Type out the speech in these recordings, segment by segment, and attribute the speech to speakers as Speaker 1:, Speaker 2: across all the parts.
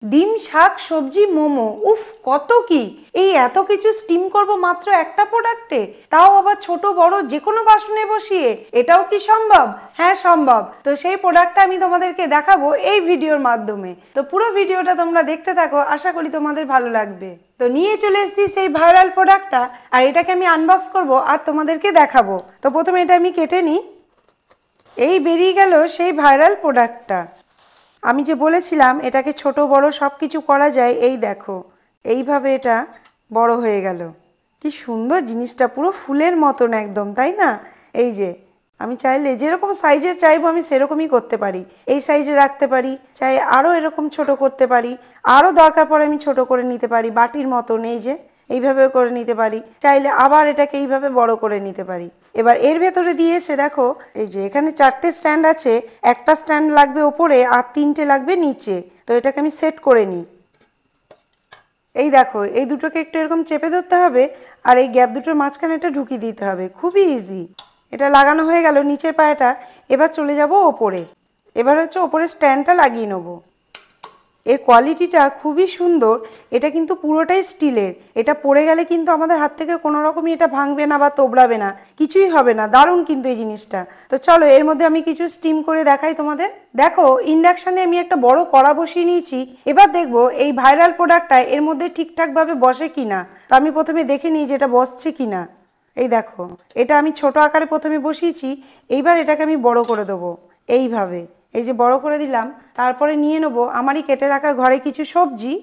Speaker 1: ডিম শাক সবজি মোমো, উফ কত কি! এই এত কিছু স্টিম করব মাত্র একটা প্রোডাক্টে, তাও আবার ছোট বড় যে কোনো বাসনে বসিয়ে। এটাও কি সম্ভব? হ্যাঁ সম্ভব। তো সেই প্রোডাক্টটা আমি তোমাদেরকে দেখাবো এই ভিডিওর মাধ্যমে। তো পুরো ভিডিওটা তোমরা দেখতে থাকো, আশা করি তোমাদের ভালো লাগবে। তো নিয়ে চলে এসেছি সেই ভাইরাল প্রোডাক্টটা, আর এটাকে আমি আনবক্স করব আর তোমাদেরকে দেখাবো। তো প্রথমে এটা আমি কেটে নিই। এই বেরিয়ে গেল সেই ভাইরাল প্রোডাক্টটা। আমি যে বলেছিলাম এটাকে ছোট বড় সব কিছু করা যায়, এই দেখো এইভাবে এটা বড় হয়ে গেল। কি সুন্দর জিনিসটা, পুরো ফুলের মতন একদম, তাই না? এই যে আমি চাইলে যেরকম সাইজের চাইবো আমি সেরকমই করতে পারি। এই সাইজে রাখতে পারি, চাই আরও এরকম ছোট করতে পারি, আরও দরকার পড়ে আমি ছোট করে নিতে পারি বাটির মতন। এই যে এইভাবেও করে নিতে পারি, চাইলে আবার এটাকে এইভাবে বড় করে নিতে পারি। এবার এর ভেতরে দিয়েছে দেখো, এই যে এখানে 4টে স্ট্যান্ড আছে। একটা স্ট্যান্ড লাগবে ওপরে আর 3টে লাগবে নিচে। তো এটাকে আমি সেট করে নিই। এই দেখো এই দুটোকে একটু এরকম চেপে ধরতে হবে, আর এই গ্যাপ দুটোর মাঝখানে এটা ঢুকিয়ে দিতে হবে। খুবই ইজি। এটা লাগানো হয়ে গেল নিচের পায়াটা। এবার চলে যাব ওপরে। এবার হচ্ছে ওপরে স্ট্যান্ডটা লাগিয়ে নেবো। এর কোয়ালিটিটা খুবই সুন্দর। এটা কিন্তু পুরোটাই স্টিলের। এটা পড়ে গেলে কিন্তু আমাদের হাত থেকে কোনো রকমই এটা ভাঙবে না বা তোবড়াবে না, কিছুই হবে না। দারুণ কিন্তু এই জিনিসটা। তো চলো এর মধ্যে আমি কিছু স্টিম করে দেখাই তোমাদের। দেখো ইন্ডাকশানে আমি একটা বড় কড়া বসিয়ে নিয়েছি। এবার দেখবো এই ভাইরাল প্রোডাক্টটা এর মধ্যে ঠিকঠাকভাবে বসে কিনা। তো আমি প্রথমে দেখে নিই যে এটা বসছে কিনা। এই দেখো এটা আমি ছোট আকারে প্রথমে বসিয়েছি। এইবার এটাকে আমি বড় করে দেবো এইভাবে। এই যে বড় করে দিলাম। তারপরে নিয়ে নেবো আমারই কেটে রাখা ঘরে কিছু সবজি।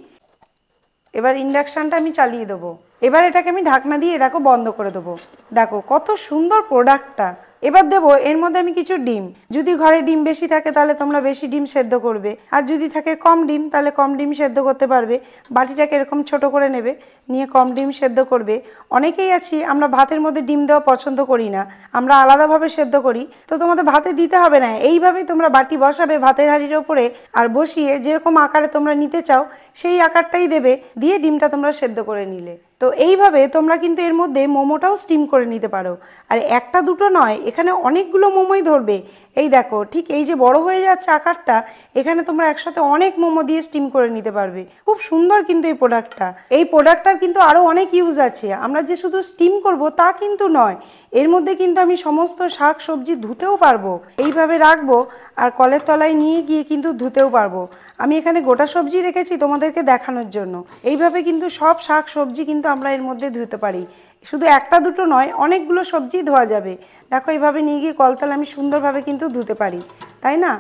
Speaker 1: এবার ইন্ডাকশানটা আমি চালিয়ে দেবো। এবার এটাকে আমি ঢাকনা দিয়ে দেখো বন্ধ করে দেবো। দেখো কত সুন্দর প্রোডাক্টটা। এবার দেবো এর মধ্যে আমি কিছু ডিম। যদি ঘরে ডিম বেশি থাকে তাহলে তোমরা বেশি ডিম সেদ্ধ করবে, আর যদি থাকে কম ডিম তাহলে কম ডিম সেদ্ধ করতে পারবে। বাটিটাকে এরকম ছোট করে নেবে, নিয়ে কম ডিম সেদ্ধ করবে। অনেকেই আছি আমরা ভাতের মধ্যে ডিম দেওয়া পছন্দ করি না, আমরা আলাদাভাবে সেদ্ধ করি। তো তোমাদের ভাতে দিতে হবে না, এইভাবেই তোমরা বাটি বসাবে ভাতের হাঁড়ির ওপরে, আর বসিয়ে যেরকম আকারে তোমরা নিতে চাও সেই আকারটাই দেবে, দিয়ে ডিমটা তোমরা সেদ্ধ করে নিলে। তো এইভাবে তোমরা কিন্তু এর মধ্যে মোমোটাও স্টিম করে নিতে পারো। আর একটা দুটো নয়, এখানে অনেকগুলো মোমোই ধরবে। এই দেখো ঠিক এই যে বড় হয়ে যাচ্ছে আকারটা, এখানে তোমরা একসাথে অনেক মোমো দিয়ে স্টিম করে নিতে পারবে। খুব সুন্দর কিন্তু এই প্রোডাক্টটা। এই প্রোডাক্টটার কিন্তু আরও অনেক ইউজ আছে। আমরা যে শুধু স্টিম করব তা কিন্তু নয়, এর মধ্যে কিন্তু আমি সমস্ত শাক সবজি ধুতেও পারবো। এইভাবে রাখবো আর কলের তলায় নিয়ে গিয়ে কিন্তু ধুতেও পারবো। আমি এখানে গোটা সবজি রেখেছি তোমাদেরকে দেখানোর জন্য। এইভাবে কিন্তু সব শাক সবজি কিন্তু আমরা এর মধ্যে ধুতে পারি। শুধু একটা দুটো নয়, অনেকগুলো সবজি ধোয়া যাবে। দেখো এইভাবে নিয়ে গিয়ে কলতলা আমি সুন্দরভাবে কিন্তু ধুতে পারি, তাই না?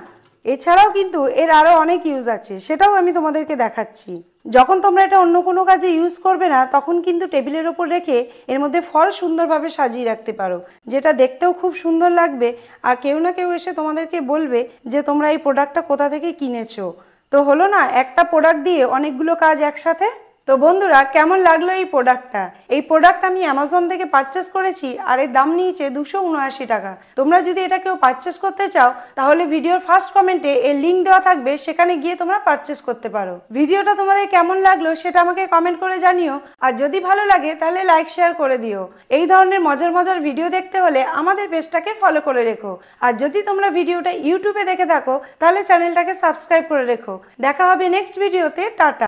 Speaker 1: এছাড়াও কিন্তু এর আরও অনেক ইউজ আছে, সেটাও আমি তোমাদেরকে দেখাচ্ছি। যখন তোমরা এটা অন্য কোনো কাজে ইউজ করবে না, তখন কিন্তু টেবিলের ওপর রেখে এর মধ্যে ফল সুন্দরভাবে সাজিয়ে রাখতে পারো, যেটা দেখতেও খুব সুন্দর লাগবে। আর কেউ না কেউ এসে তোমাদেরকে বলবে যে তোমরা এই প্রোডাক্টটা কোথা থেকে কিনেছো। তো হলো না একটা প্রোডাক্ট দিয়ে অনেকগুলো কাজ একসাথে। তো বন্ধুরা কেমন লাগলো এই প্রোডাক্টটা? এই প্রোডাক্ট আমি অ্যামাজন থেকে পারচেস করেছি, আর এর দাম নিয়েছে 279 টাকা। তোমরা যদি এটা কেউ পারচেস করতে চাও তাহলে ভিডিওর ফার্স্ট কমেন্টে এর লিঙ্ক দেওয়া থাকবে, সেখানে গিয়ে তোমরা পারচেস করতে পারো। ভিডিওটা তোমাদের কেমন লাগলো সেটা আমাকে কমেন্ট করে জানিও, আর যদি ভালো লাগে তাহলে লাইক শেয়ার করে দিও। এই ধরনের মজার মজার ভিডিও দেখতে হলে আমাদের পেজটাকে ফলো করে রেখো। আর যদি তোমরা ভিডিওটা ইউটিউবে দেখে থাকো তাহলে চ্যানেলটাকে সাবস্ক্রাইব করে রেখো। দেখা হবে নেক্সট ভিডিওতে। টাটা।